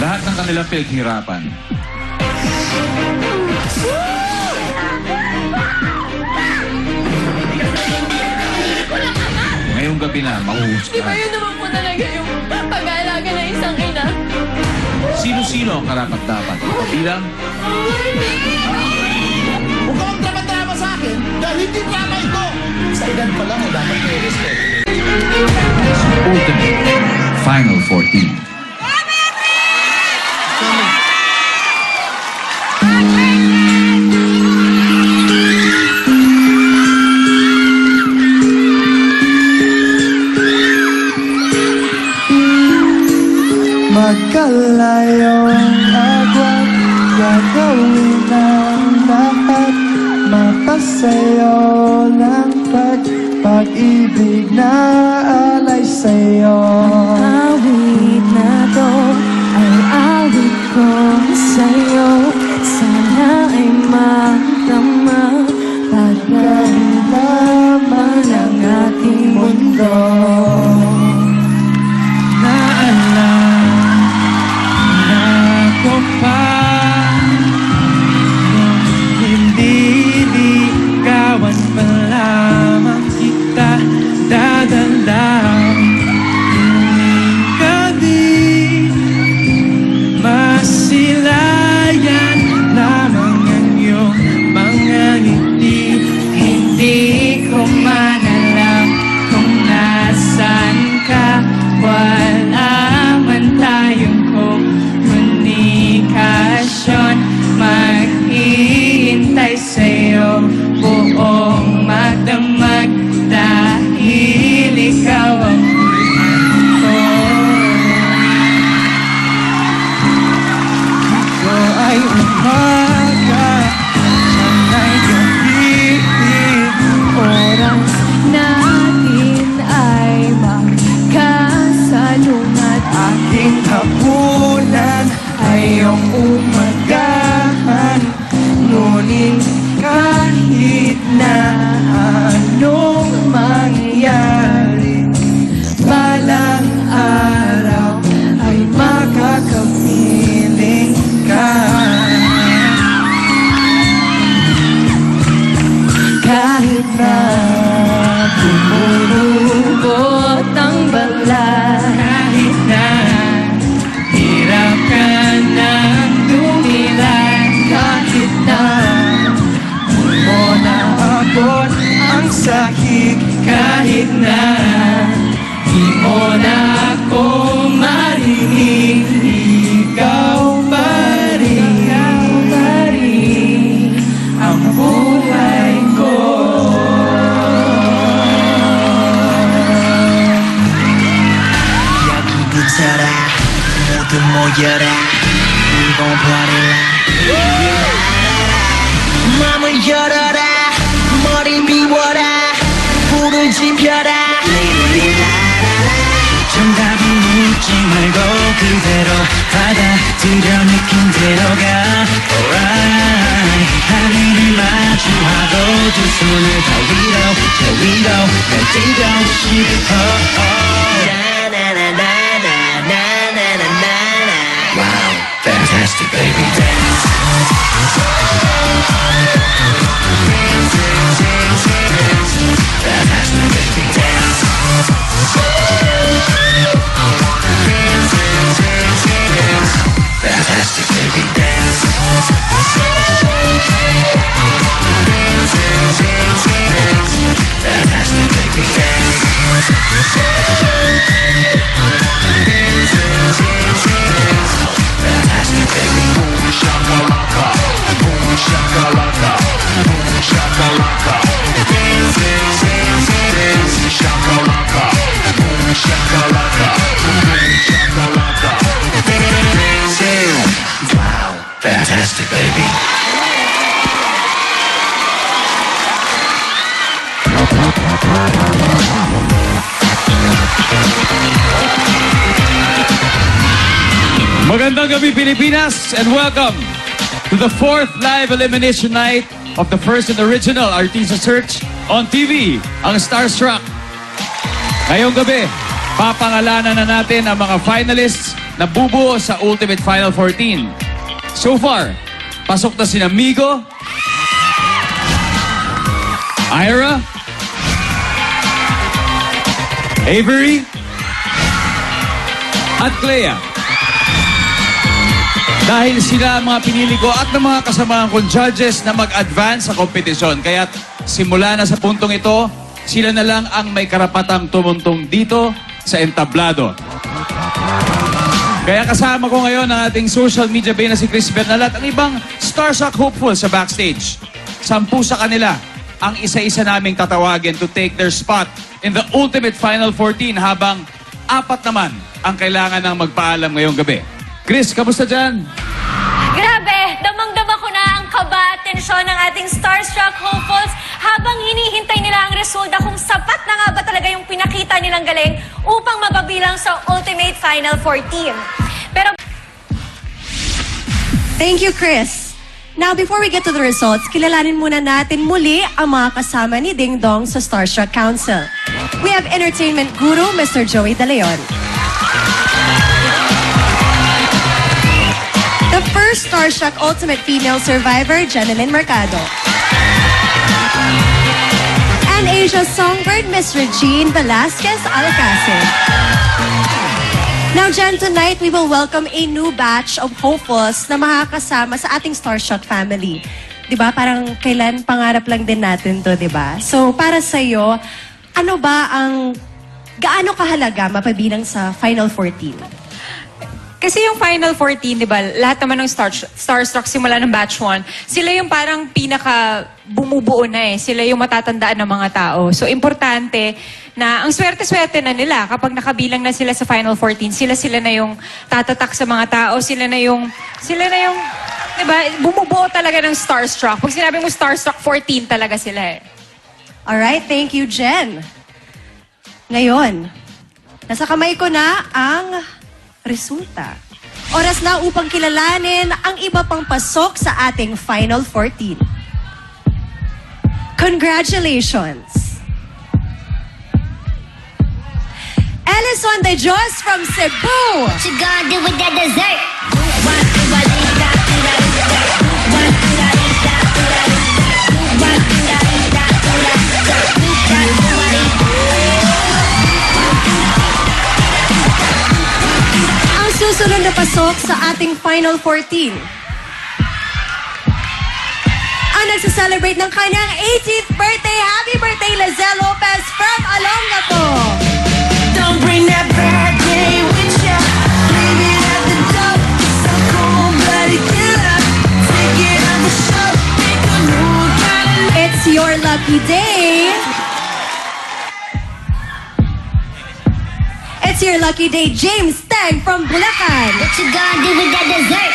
Lahat ng kanilang pinaghirapan. Ngayong gabi na, Di ba mahuhusgahan. yun naman po talaga yung pag-aalaga ng isang ina? Sino-sino ang karapat-dapat? Bilang Huwag ka magdrama-drama sa akin dahil hindi drama ito. Sa edad pa lang, dapat may respect. Ultimate Final 14. Magkalayong agwat, gagawin ang lahat, mapasayo ng pag-ibig na alay sa'yo. Awit na to ay awit ko sa'yo. Sana ay magdama pagkailaman ng ating mundo. Maghihintay sa'yo buong magdamag dahil ikaw ang ko. Ito ay umaga, sana'y gabi, Oras natin ay magkasalungat. aking hapunan ay iyong umagahan. Ngunit kahit na anong mangyari, balang araw ay makakapiling ka. Kahit na tumulubot ang balat, Kahit na hirap ka ng dumilan, kahit na mo na abot ang sakit, kahit na di mo na ako marinig, ikaw pa rin ang buhay ko. 야기부터라 모두 모여라 We gon' party like 맘을 열어라 머리 비워라 불을 지펴라 정답은 묻지 말고 그대로 받아들여 느낌대로가 Alright 하늘을 마주하고 두 손을 다 위로 저 위로 날 뛰고 싶어 Wow, fantastic baby dance Fantastic baby dance Fantastic baby dance Fantastic baby dance Fantastic baby boom shakalaka boom shakalaka boom shakalaka dance dance dance shakalaka boom shakalaka boom shakalaka dance wow fantastic baby Magandang gabi, Pilipinas, and welcome to the 4th live elimination night of the first and original Artista Search on TV, ang Starstruck. Ngayong gabi, papangalanan na natin ang mga finalists na bubuo sa Ultimate Final 14. So far, pasok na sina Migo, Ira, Avery, at Clea. Dahil sila ang mga pinili ko at ng mga kasamahan kong judges na mag-advance sa kompetisyon. Kaya simula na sa puntong ito, sila na lang ang may karapatang tumuntong dito sa entablado. Kaya kasama ko ngayon ang ating social media bay na si Chris Bernal at ang ibang Starstruck hopeful sa backstage. 10 sa kanila ang isa-isa naming tatawagin to take their spot in the Ultimate Final 14 habang 4 naman ang kailangan ng magpaalam ngayong gabi. Chris, kamusta dyan? Grabe, damang-dama ko na ang kaba at tensyon ng ating Starstruck hopefuls habang hinihintay nila ang resulta kung sapat na nga ba talaga yung pinakita nilang galing upang mapabilang sa Ultimate Final 14. Pero Thank you, Chris. Now, before we get to the results, kilalanin muna natin muli ang mga kasama ni Ding Dong sa Starstruck Council. We have entertainment guru, Mr. Joey De Leon. The first Starstruck Ultimate Female Survivor, Jeneline Mercado. And Asia's Songbird, Miss Regine Velasquez Alcacid. Now, Jen, tonight we will welcome a new batch of hopefuls na makakasama sa ating Starstruck family. Diba? Parang kailan pangarap lang din natin to, diba? So, para sa'yo, ano ba ang gaano kahalaga mapabilang sa Final 14? Kasi yung Final 14, di ba, lahat naman ng Starstruck simula ng batch 1, sila yung parang pinaka bumubuo na eh. Sila yung matatandaan ng mga tao. So, importante na ang swerte-swerte na nila kapag nakabilang na sila sa Final 14, sila na yung tatatak sa mga tao, sila na yung, di ba, bumubuo talaga ng Starstruck. Pag sinabi mo Starstruck, 14 talaga sila eh. Alright, thank you, Jen. Ngayon, nasa kamay ko na ang resulta. Oras na upang kilalanin ang iba pang pasok sa ating Final 14. Congratulations! Ellison De Jos from Cebu! what you gonna do with that dessert? Susunod na pasok sa ating Final 14. Ang nagsa-celebrate ng kanyang 18th birthday. Happy birthday, Lizelle Lopez from Olongapo. Don't bring that bad day with ya. Leave it at the door. So cold blooded killer. Take it on the show. Make a new kind of It's your lucky day. It's your lucky day, James Tang from Bulacan. What you gonna do with that dessert?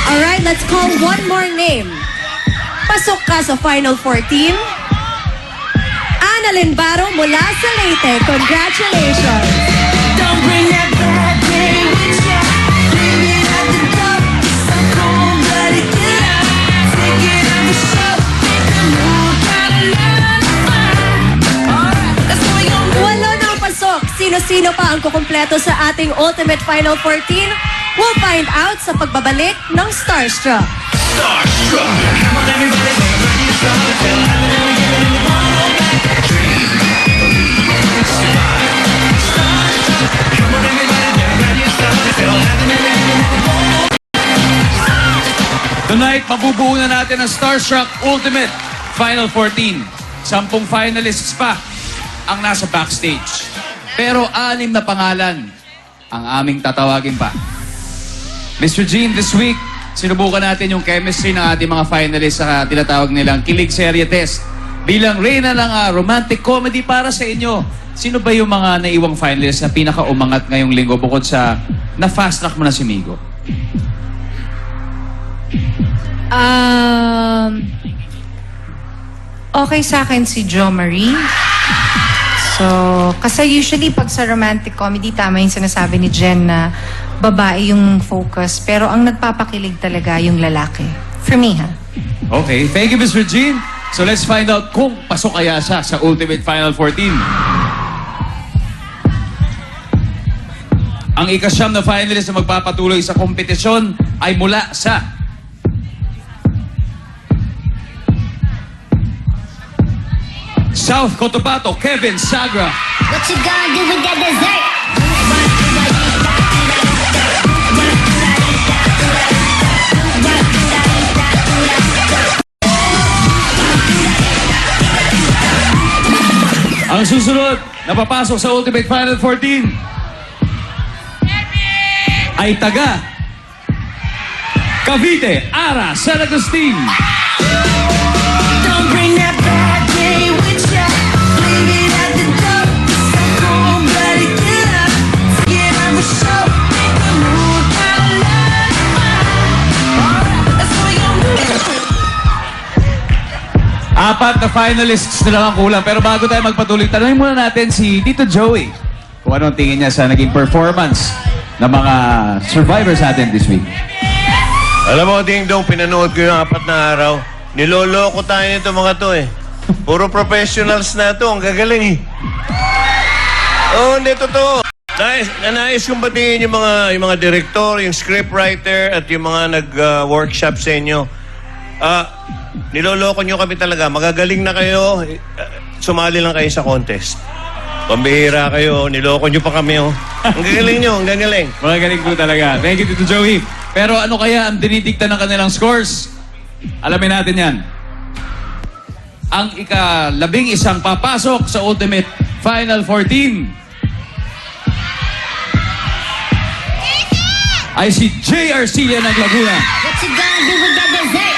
Alright, let's call one more name. Pasok ka sa Final 14. Annalyn Baro mula sa Leyte. Congratulations! Don't bring that bad day with ya. Leave it at the door. So cold blooded killer. Take it on the show. Make a new kind of love. Alright, that's what we gon' do. Walo na ang pasok. Sino-sino pa ang kukumpleto sa ating Ultimate Final 14? We'll find out sa pagbabalik ng Starstruck. Starstruck. Come on, everybody, ready to start the film. Come on, everybody, ready to start the film. Tonight, mabubuo na natin ang Starstruck Ultimate Final 14. 10 finalists pa ang nasa backstage. Pero 6 na pangalan ang aming tatawagin pa. Mr. Gene, this week, sinubukan natin yung chemistry ng ating mga finalists sa tinatawag nilang Kilig Serye Test. Bilang reyna ng romantic comedy para sa inyo, sino ba yung mga naiwang finalists na pinaka-umangat ngayong linggo bukod sa na-fast track mo na si Migo? Okay sa akin si Jo Marie. So, kasi usually pag sa romantic comedy, tama yung sinasabi ni Jen na babae yung focus. Pero ang nagpapakilig talaga yung lalaki. For me, ha? Okay, thank you, Ms. Regine. So let's find out kung pasok kaya siya sa Ultimate Final 14. Ang ikasyam na finalist na magpapatuloy sa kompetisyon ay mula sa South Cotabato, Kevin Sagra. What you gonna do with that dessert? Ang susunod na papasok sa Ultimate Final 14 ay taga Cavite, Ara San Agustin. Don't bring that bad day with ya. Leave it at the door. So cold-blooded killer. Get on the show. Make the mood kinda light. That's what we gonna do. Apat na finalists na lang ang kulang. Pero bago tayo magpatuloy, tanungin muna natin si Tito Joey kung anong tingin niya sa naging performance ng mga survivors natin this week. Alam mo, Ding Dong, pinanood ko yung 4 na araw. Niloloko tayo nito mga to eh. Puro professionals na to. Ang gagaling eh. Oo, hindi, totoo. Nais kong batiin yung mga director, yung scriptwriter, at yung mga nag-workshop sa inyo. Niloloko nyo kami talaga. Magagaling na kayo. Sumali lang kayo sa contest. Pambihira kayo. Niloko nyo pa kami, oh. Ang gagaling nyo, ang gagaling. Magaling po talaga. Thank you, Tito Joey. Pero ano kaya ang dinidigta ng kanilang scores? Alamin natin yan. Ang ika-11 papasok sa Ultimate Final 14 ay si J. Arcilla ng Laguna. What you gonna do with that dessert?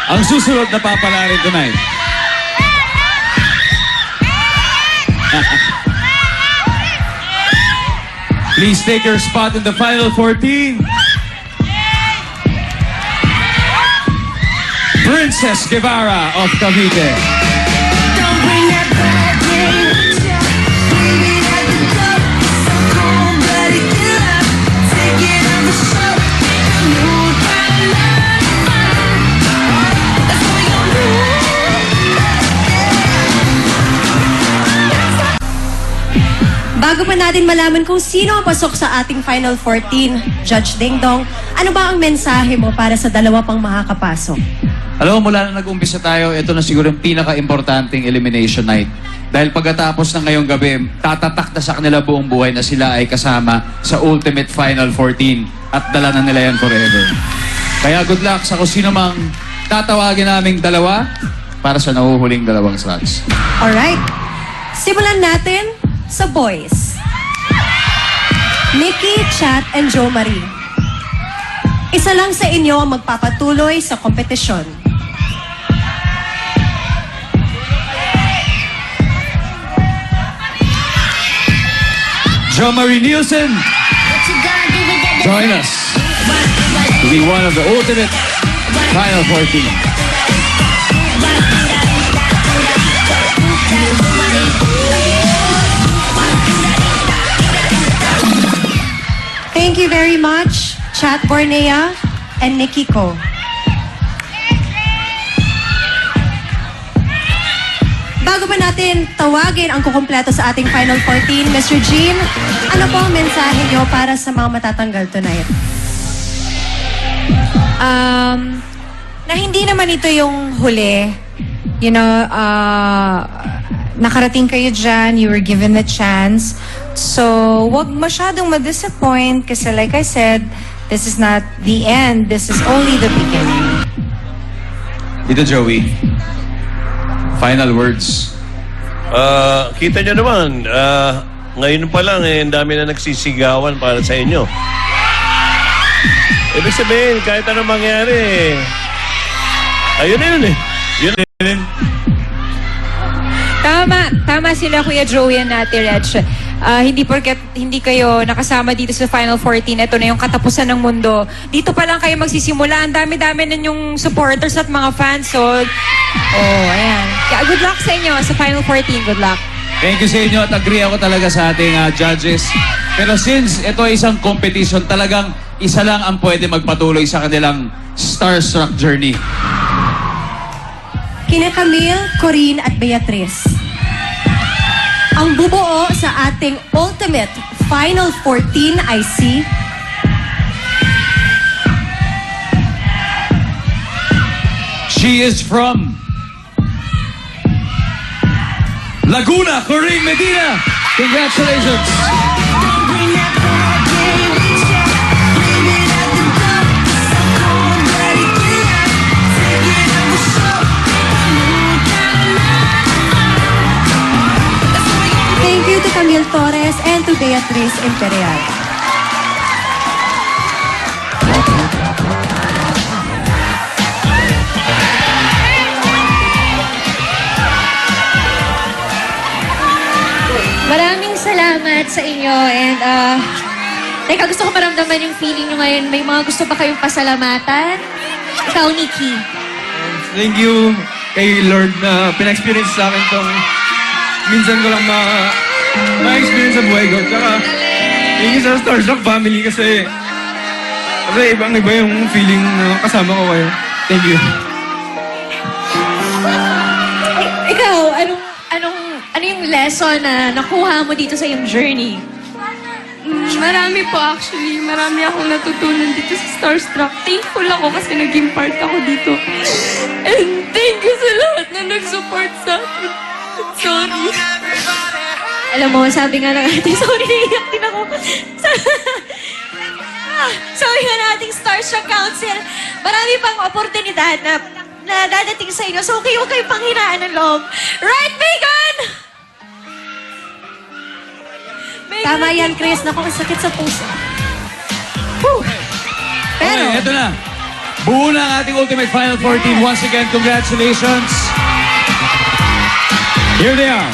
Ang susunod na papala rin tonight. Please take your spot in the Final 14. Princess Guevara of Cavite. Don't bring that bad day with ya. Leave it at the door. So cold-blooded killer. Take it on the show. Make the mood kinda light. That's what we gonna do. Bago pa natin malaman kung sino ang pasok sa ating Final 14, Judge Ding Dong, ano ba ang mensahe mo para sa dalawa pang makakapasok? Alam mo, mula na nag-umpisa tayo, ito na siguro yung pinaka-importanting elimination night. Dahil pagkatapos ng ngayong gabi, tatatak na sa kanila buong buhay na sila ay kasama sa Ultimate Final 14 at dala na nila yan forever. Kaya good luck sa kung sino mang tatawagin naming dalawa para sa nahuhuling 2 slots. Alright, simulan natin sa boys. Nikki, Chat, and Jo Marie. Isa lang sa inyo ang magpapatuloy sa kompetisyon. Jo Marie Nielsen, What you gonna do with that join us to be one of the Ultimate Final 14. Thank you very much, Chat Bornea and Nikki Ko. Bago pa natin tawagin ang kukumpleto sa ating Final 14, Ms. Regine, ano po ang mensahe niyo para sa mga matatanggal tonight? Na hindi naman ito yung huli. You know, nakarating kayo dyan, you were given the chance. So, wag masyadong ma-disappoint kasi like I said, this is not the end. This is only the beginning. Dito, Joey. Final words. Kita nyo naman, ngayon pa lang ang dami na nagsisigawan para sa inyo. Ibig sabihin, kahit anong mangyari, ayun na yun eh. Yun na yun. Tama sila Kuya Joey and Ate Reg. hindi porket hindi kayo nakasama dito sa Final 14, ito na yung katapusan ng mundo. Dito pa lang kayo magsisimula. Ang dami-dami na yung supporters at mga fans. So, ayan. Kaya good luck sa inyo sa Final 14. Good luck. Thank you sa inyo at agree ako talaga sa ating judges. Pero since ito ay isang competition, talagang isa lang ang pwede magpatuloy sa kanilang starstruck journey. Kina Camille, Corinne at Beatrice. Ang bubuo sa ating ultimate Final 14 ay si She is from Laguna, Corinne Medina. Congratulations. Bring that bad day with ya. Leave it at the door. So cold, let it get out. Take it on the show. That's what we gonna do. thank you to Camille Torres and to Beatrice Imperial. Maraming salamat sa inyo and teka, gusto ko maramdaman yung feeling nyo ngayon. May mga gusto ba kayong pasalamatan? Ikaw, Nikki. Thank you kay Lord na pina-experience sa akin tong minsan ko lang ma-experience sa buhay ko. Tsaka, thank you sa Starstruck family kasi ibang-iba yung feeling na kasama ko kayo. Thank you. Ikaw, ano yung lesson na nakuha mo dito sa iyong journey? Marami po actually. Marami akong natutunan dito sa Starstruck. Thankful ako kasi naging part ako dito. And thank you sa lahat na nag-support sa akin. Sorry. Alam mo, sabi nga ng ating, sorry, naiiyak din ako. Sabi nga ng ating Starstruck Council, marami pang oportunidad na dadating sa inyo. So, huwag kayong panghinaan ng loob. Right, Megan? Tama yan, Chris. Naku, ang sakit sa puso. Pero, Okay, eto na. Buo na ang ating Ultimate Final 14. Once again, congratulations. Here they are.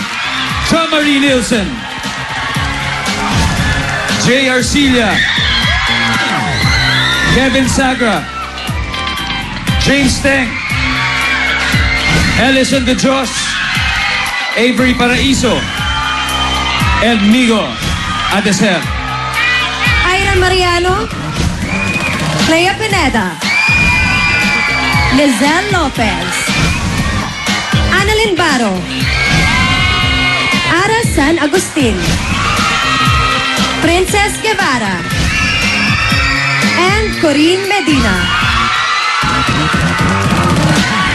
John Marie Nielsen. Jay Arcilla. Kevin Sagra. James Teng. Ellison De Jos. Avery Paraiso. And Migo Adeser. Ira Mariano, Clea Pineda, Lizelle Lopez, Annalyn Baro, Ara San Agustin, Princess Guevara, and Corinne Medina.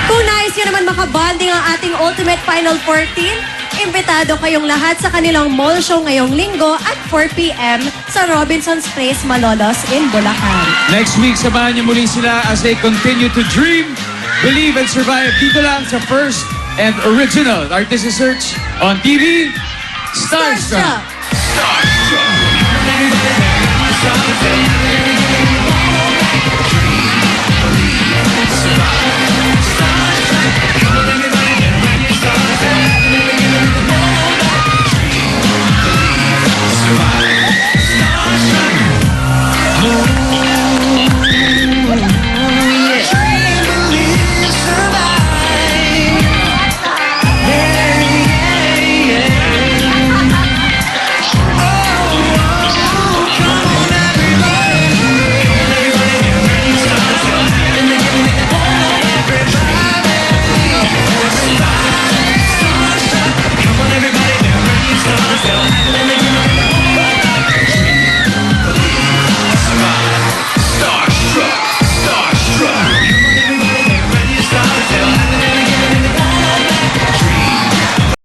Kung nais nyo naman makabonding ang ating Ultimate Final 14, imbitado kayong lahat sa kanilang mall show ngayong linggo at 4 p.m. sa Robinson's Place, Malolos in Bulacan. Next week, samahan niyo muli sila as they continue to dream, believe, and survive. Dito lang sa first and original Artist Search on TV, Starstruck. Starstruck.